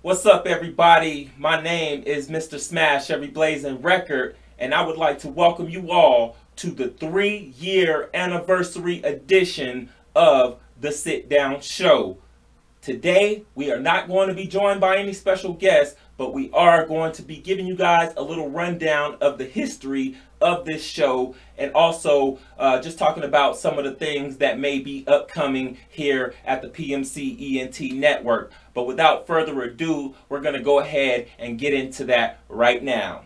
What's up, everybody? My name is Mr. Smash Every Blazing Record, and I would like to welcome you all to the 3-year anniversary edition of the Sit Down Show. Today, we are not going to be joined by any special guests, but we are going to be giving you guys a little rundown of the history of this show, and also just talking about some of the things that may be upcoming here at the PMC ENT Network. But without further ado, we're going to go ahead and get into that right now.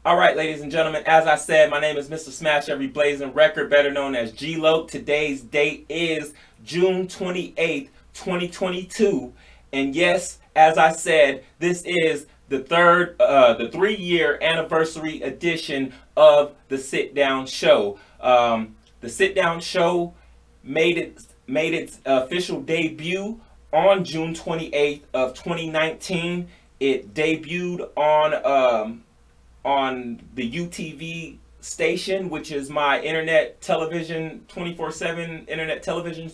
Alright, ladies and gentlemen, as I said, my name is Mr. Smash Every Blazing Record, better known as G-Lo. Today's date is June 28th, 2022. And yes, as I said, this is the 3-year anniversary edition of the Sit Down Show. The Sit Down Show made its official debut on June 28th of 2019. It debuted on the UTV station, which is my internet television, 24/7 internet television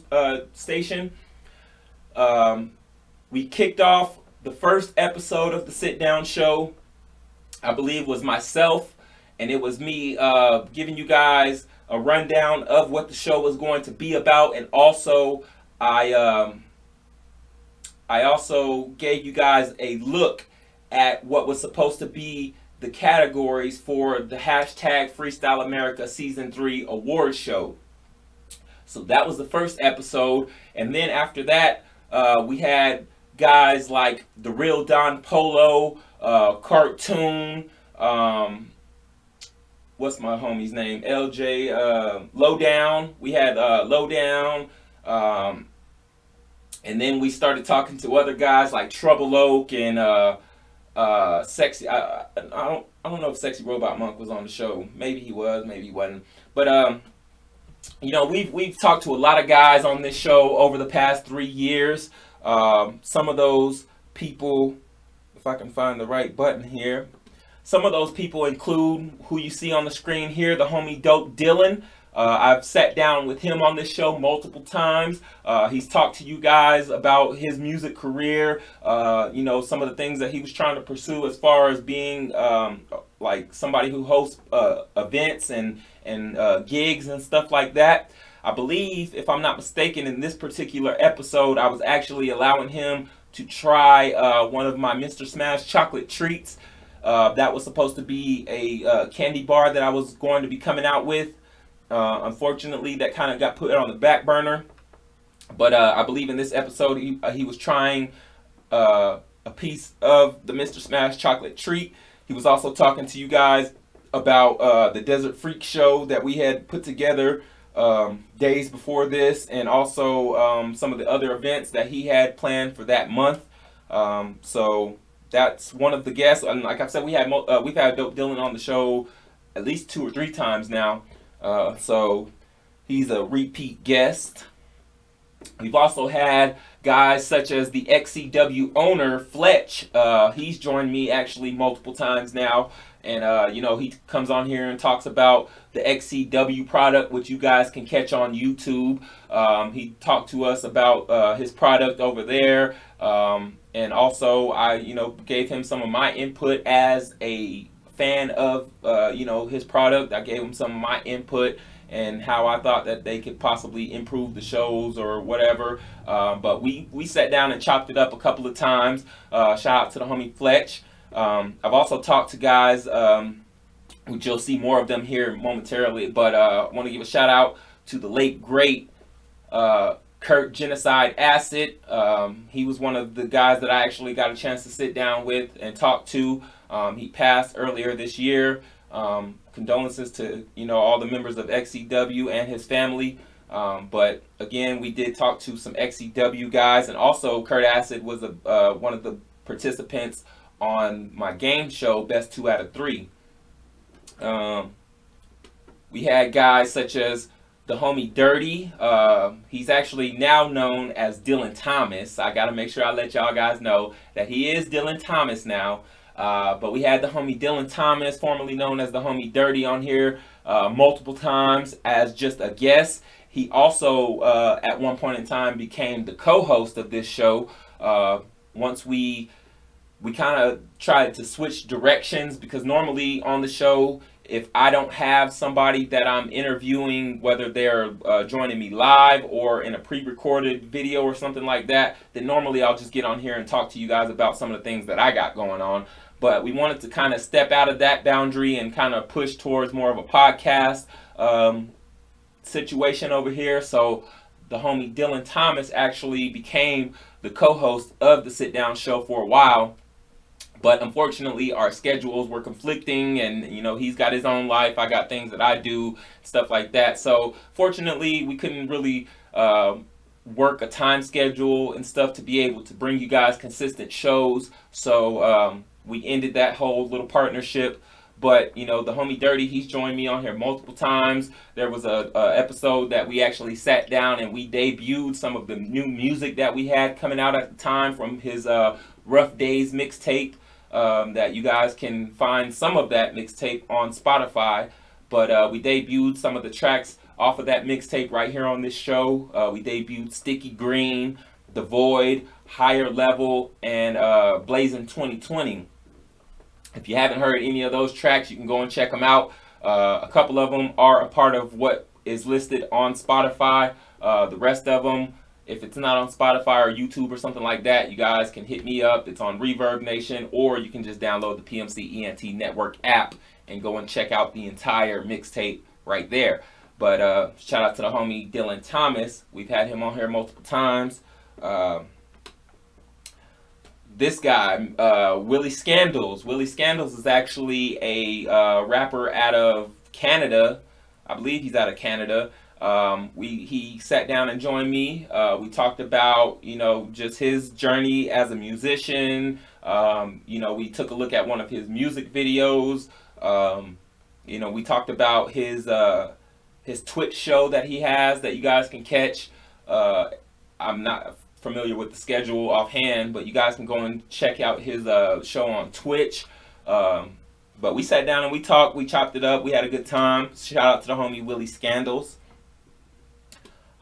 station. We kicked off the first episode of the Sit Down Show, I believe, was myself, and it was me giving you guys a rundown of what the show was going to be about, and also I also gave you guys a look at what was supposed to be the categories for the hashtag Freestyle America Season 3 award show. So that was the first episode, and then after that we had guys like The Real Don Polo, Cartoon, what's my homie's name, LJ, Lowdown. We had Lowdown, and then we started talking to other guys like Trouble Oak and Sexy. I don't know if Sexy Robot Monk was on the show. Maybe he was, maybe he wasn't. But you know, we've talked to a lot of guys on this show over the past 3 years. Some of those people, if I can find the right button here, some of those people include who you see on the screen here, the homie Dope Dylan. I've sat down with him on this show multiple times. He's talked to you guys about his music career, you know, some of the things that he was trying to pursue as far as being like somebody who hosts events and gigs and stuff like that. I believe, if I'm not mistaken, in this particular episode, I was actually allowing him to try one of my Mr. Smash chocolate treats. That was supposed to be a candy bar that I was going to be coming out with. Unfortunately, that kind of got put on the back burner. But I believe in this episode, he was trying a piece of the Mr. Smash chocolate treat. He was also talking to you guys about the Desert Freak show that we had put together days before this, and also some of the other events that he had planned for that month. So that's one of the guests. And like I said, we've had Dope Dylan on the show at least 2 or 3 times now. So he's a repeat guest. We've also had guys such as the XCW owner, Fletch. He's joined me actually multiple times now. And, you know, he comes on here and talks about the XCW product, which you guys can catch on YouTube. He talked to us about his product over there. And also, I, you know, gave him some of my input as a fan of, you know, his product. I gave him some of my input and how I thought that they could possibly improve the shows or whatever. But we sat down and chopped it up a couple of times. Shout out to the homie Fletch. I've also talked to guys, which you'll see more of them here momentarily, but I want to give a shout out to the late great Kurt Genocide Acid. He was one of the guys that I actually got a chance to sit down with and talk to. He passed earlier this year. Condolences to, you know, all the members of XCW and his family. But again, we did talk to some XCW guys, and also Kurt Acid was one of the participants on my game show, Best 2 out of 3. We had guys such as the homie Dirty. He's actually now known as Dylan Thomas. I gotta make sure I let y'all guys know that he is Dylan Thomas now. But we had the homie Dylan Thomas, formerly known as the homie Dirty, on here multiple times as just a guest. He also, at one point in time, became the co-host of this show. Once we kind of tried to switch directions, because normally on the show, if I don't have somebody that I'm interviewing, whether they're joining me live or in a pre-recorded video or something like that, then normally I'll just get on here and talk to you guys about some of the things that I got going on. But we wanted to kind of step out of that boundary and kind of push towards more of a podcast situation over here. So the homie Dylan Thomas actually became the co-host of the Sit Down Show for a while. But unfortunately, our schedules were conflicting, and you know, he's got his own life, I got things that I do, stuff like that. So fortunately, we couldn't really work a time schedule and stuff to be able to bring you guys consistent shows. So we ended that whole little partnership. But you know, the homie Dirty, he's joined me on here multiple times. There was a episode that we actually sat down and we debuted some of the new music that we had coming out at the time from his Rough Days mixtape. That you guys can find some of that mixtape on Spotify. But we debuted some of the tracks off of that mixtape right here on this show. We debuted Sticky Green, The Void, Higher Level, and Blazing 2020. If you haven't heard any of those tracks, you can go and check them out. A couple of them are a part of what is listed on Spotify. The rest of them, if it's not on Spotify or YouTube or something like that, you guys can hit me up. It's on Reverb Nation, or you can just download the PMC ENT Network app and go and check out the entire mixtape right there. But shout out to the homie Dylan Thomas. We've had him on here multiple times. This guy, Willie Scandals. Willie Scandals is actually a rapper out of Canada. I believe he's out of Canada. He sat down and joined me. We talked about, you know, just his journey as a musician. You know, we took a look at one of his music videos. You know, we talked about his Twitch show that he has that you guys can catch. I'm not familiar with the schedule offhand, but you guys can go and check out his show on Twitch. But we sat down and we talked, we chopped it up, we had a good time. Shout out to the homie Willie Scandals.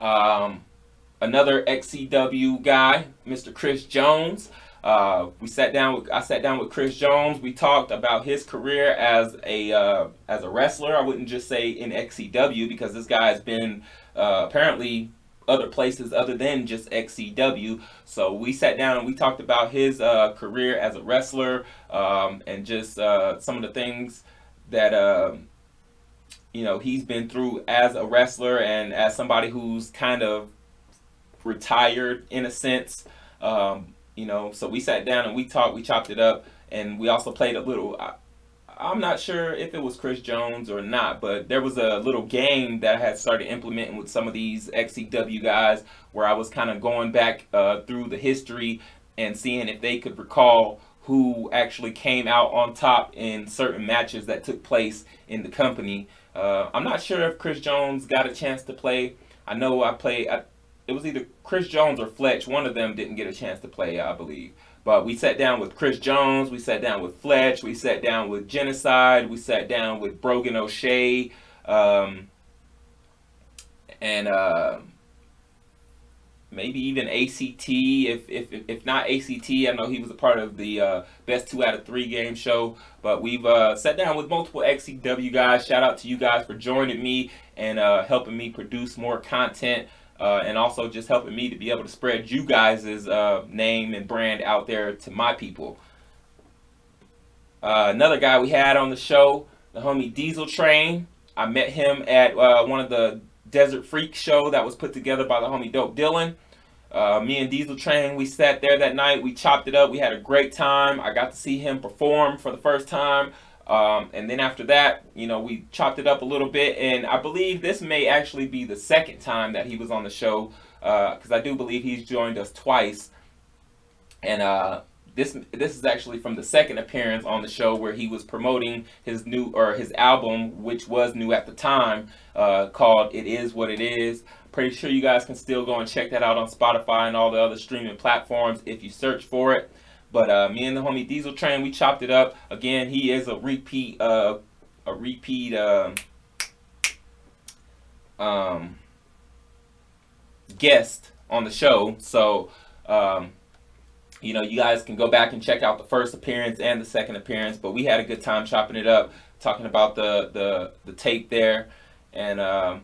Another XCW guy, Mr. Chris Jones. I sat down with Chris Jones. We talked about his career as a wrestler. I wouldn't just say in XCW, because this guy has been apparently other places other than just XCW. So we sat down and we talked about his career as a wrestler, and just some of the things that you know, he's been through as a wrestler and as somebody who's kind of retired in a sense. You know, so we sat down and we talked, we chopped it up, and we also played a little, I'm not sure if it was Chris Jones or not, but there was a little game that I had started implementing with some of these XCW guys where I was kind of going back through the history and seeing if they could recall who actually came out on top in certain matches that took place in the company. I'm not sure if Chris Jones got a chance to play. I know it was either Chris Jones or Fletch. One of them didn't get a chance to play, I believe. But we sat down with Chris Jones, we sat down with Fletch, we sat down with Genocide, we sat down with Brogan O'Shea, and maybe even ACT. If not ACT, I know he was a part of the Best 2 out of 3 game show. But we've sat down with multiple XCW guys. Shout out to you guys for joining me and helping me produce more content. And also just helping me to be able to spread you guys' name and brand out there to my people. Another guy we had on the show, the homie Diesel Train. I met him at one of the Desert Freak show that was put together by the homie Dope Dylan. Me and Diesel Train, we sat there that night, we chopped it up, we had a great time. I got to see him perform for the first time. And then after that, you know, we chopped it up a little bit, and I believe this may actually be the second time that he was on the show, because I do believe he's joined us twice. And this is actually from the second appearance on the show, where he was promoting his his album, which was new at the time, called It Is What It Is. Pretty sure you guys can still go and check that out on Spotify and all the other streaming platforms if you search for it. But me and the homie Diesel Train, we chopped it up. Again, he is a repeat guest on the show. So, you know, you guys can go back and check out the first appearance and the second appearance. But we had a good time chopping it up, talking about the tape there, and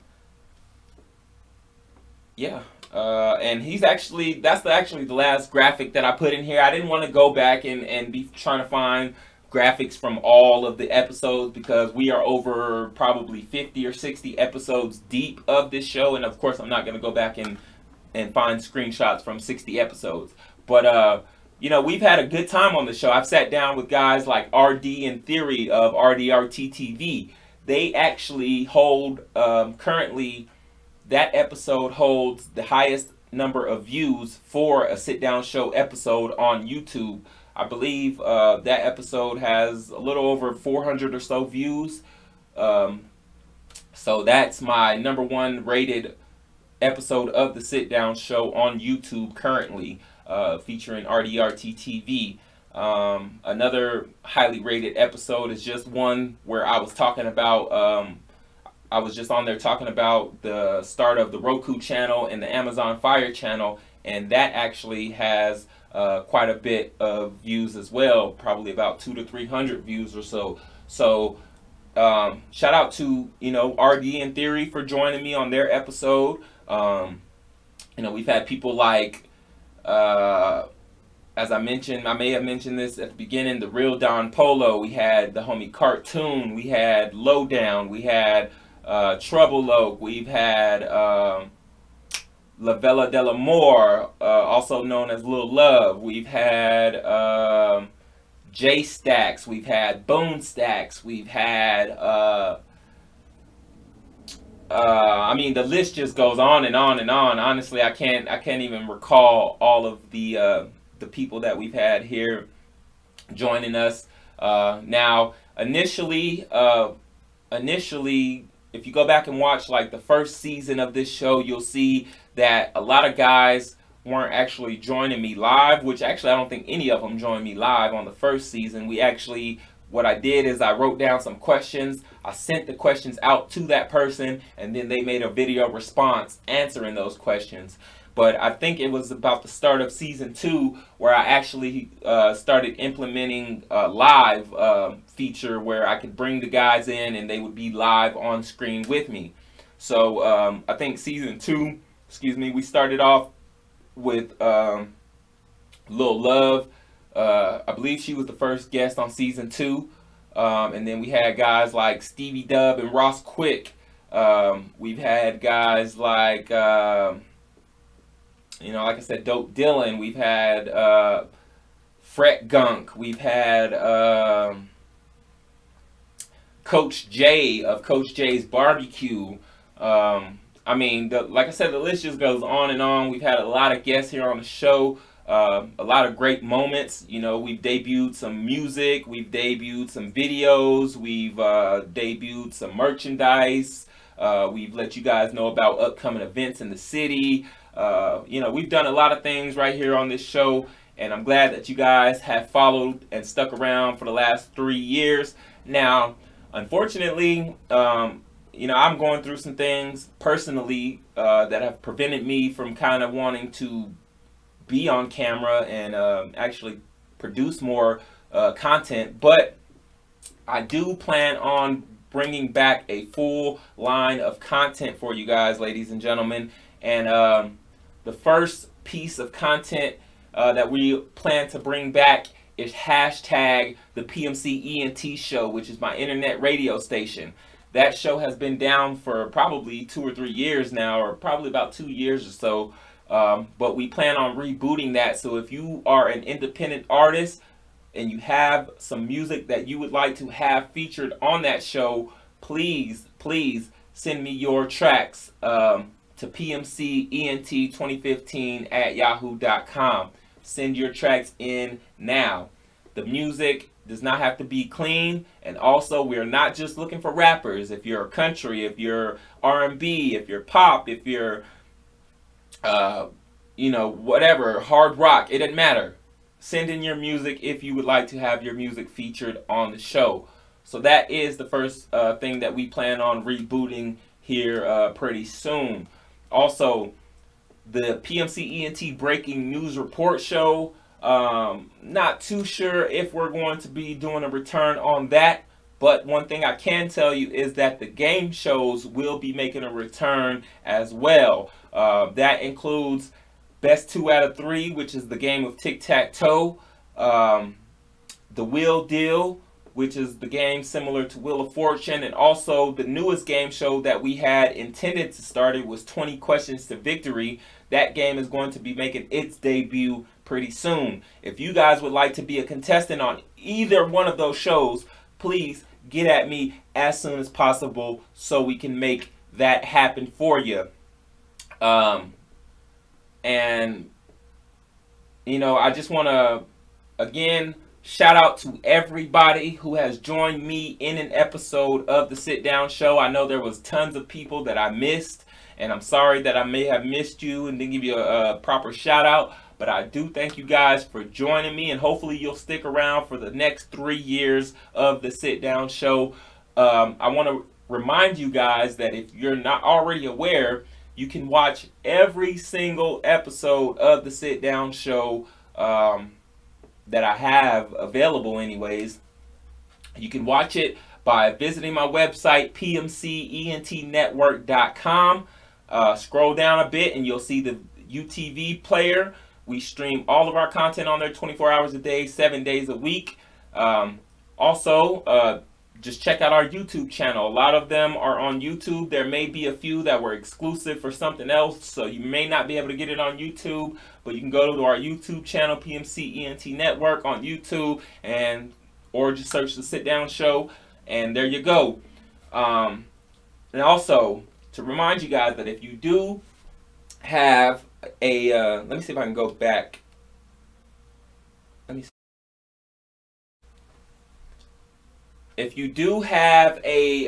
yeah. And he's actually, that's actually the last graphic that I put in here. I didn't want to go back and be trying to find graphics from all of the episodes, because we are over probably 50 or 60 episodes deep of this show, and of course I'm not going to go back and find screenshots from 60 episodes. But you know, we've had a good time on the show. I've sat down with guys like RD and Theory of RDRT TV. They actually hold, currently, that episode holds the highest number of views for a sit-down show episode on YouTube. I believe that episode has a little over 400 or so views. So that's my #1 rated episode of the sit-down show on YouTube currently, featuring RDRT TV. Another highly rated episode is just one where I was talking about, I was just on there talking about the start of the Roku channel and the Amazon Fire channel, and that actually has quite a bit of views as well, probably about 200 to 300 views or so. So shout out to, you know, RD and Theory for joining me on their episode. You know, we've had people like, as I mentioned, I may have mentioned this at the beginning, the Real Don Polo. We had the homie Cartoon. We had Lowdown. We had Trouble Oak. We've had Lavella Delamore, also known as Lil Love. We've had J Stacks. We've had Bone Stacks. We've had I mean, the list just goes on and on and on. Honestly, I can't even recall all of the people that we've had here joining us. Now, initially, if you go back and watch like the first season of this show, you'll see that a lot of guys weren't actually joining me live, which actually I don't think any of them joined me live on the first season. We actually, what I did is I wrote down some questions, I sent the questions out to that person, and then they made a video response answering those questions. But I think it was about the start of season 2 where I actually started implementing a live feature where I could bring the guys in and they would be live on screen with me. So I think season 2, we started off with Lil Love. I believe she was the first guest on season 2. And then we had guys like Stevie Dub and Ross Quick. We've had guys like, you know, like I said, Dope Dylan. We've had Fret Gunk. We've had Coach J of Coach J's Barbecue. I mean, like I said, the list just goes on and on. We've had a lot of guests here on the show. A lot of great moments. You know, we've debuted some music. We've debuted some videos. We've debuted some merchandise. We've let you guys know about upcoming events in the city. You know, we've done a lot of things right here on this show, and I'm glad that you guys have followed and stuck around for the last 3 years. Now, unfortunately, you know, I'm going through some things personally that have prevented me from kind of wanting to be on camera and actually produce more content, but I do plan on bringing back a full line of content for you guys, ladies and gentlemen. And the first piece of content that we plan to bring back is hashtag the PMC ENT show, which is my internet radio station. That show has been down for probably 2 or 3 years now, or probably about 2 years or so. But we plan on rebooting that. So if you are an independent artist and you have some music that you would like to have featured on that show, please send me your tracks to pmcent2015@yahoo.com. Send your tracks in now. The music does not have to be clean, and also we're not just looking for rappers. If you're country, if you're R&B, if you're pop, if you're you know, whatever, hard rock, it doesn't matter. Send in your music if you would like to have your music featured on the show. So that is the first thing that we plan on rebooting here pretty soon. Also, the PMC ENT Breaking News Report Show. Not too sure if we're going to be doing a return on that, but one thing I can tell you is that the game shows will be making a return as well. That includes Best 2 out of 3, which is the game of tic-tac-toe, the Wheel Deal, which is the game similar to Wheel of Fortune, and also the newest game show that we had intended to start. It was 20 Questions to Victory. That game is going to be making its debut pretty soon. If you guys would like to be a contestant on either one of those shows, please get at me as soon as possible so we can make that happen for you. And you know, I just want to again shout out to everybody who has joined me in an episode of the Sit Down Show. I know there was tons of people that I missed, and I'm sorry that I may have missed you and didn't give you a proper shout out. But I do thank you guys for joining me, and hopefully you'll stick around for the next 3 years of the Sit Down Show. I want to remind you guys that if you're not already aware, you can watch every single episode of the Sit Down Show that I have available anyways. You can watch it by visiting my website, pmcentnetwork.com. Scroll down a bit and you'll see the UTV player. We stream all of our content on there 24 hours a day, 7 days a week. Also, just check out our YouTube channel. A lot of them are on YouTube. There may be a few that were exclusive for something else, so you may not be able to get it on YouTube, but you can go to our YouTube channel, PMC ENT Network on YouTube, or just search the Sit Down Show, and there you go. And also, to remind you guys that if you do have a, let me see if I can go back. Let me see. If you do have a,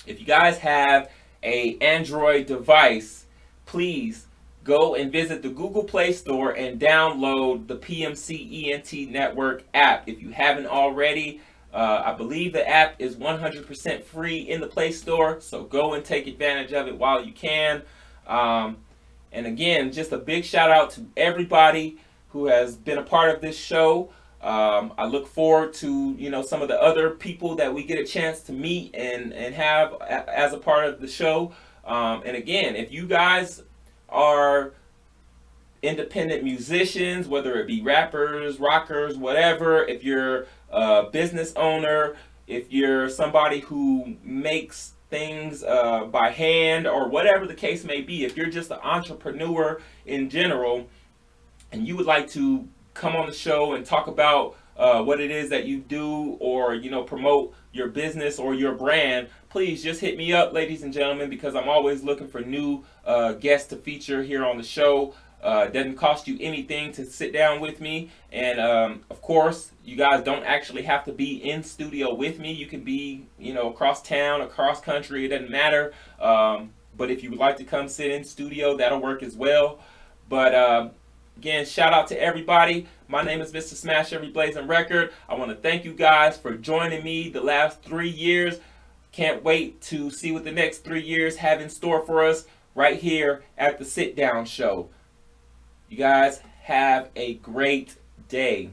if you guys have a Android device, please go and visit the Google Play Store and download the PMC ENT Network app. If you haven't already, I believe the app is 100% free in the Play Store, so go and take advantage of it while you can. And again, just a big shout out to everybody who has been a part of this show. I look forward to, you know, some of the other people that we get a chance to meet and have as a part of the show. And again, if you guys are independent musicians, whether it be rappers, rockers, whatever, if you're a business owner, if you're somebody who makes things by hand or whatever the case may be, if you're just an entrepreneur in general and you would like to come on the show and talk about what it is that you do, or, you know, promote your business or your brand, please just hit me up, ladies and gentlemen, because I'm always looking for new guests to feature here on the show. It doesn't cost you anything to sit down with me, and of course, you guys don't actually have to be in studio with me. You can be, you know, across town, across country, it doesn't matter. But if you would like to come sit in studio, that'll work as well. But again, shout out to everybody. My name is Mr. Smash Every Blazing Record. I want to thank you guys for joining me the last 3 years. Can't wait to see what the next 3 years have in store for us right here at the Sit Down Show. You guys have a great day.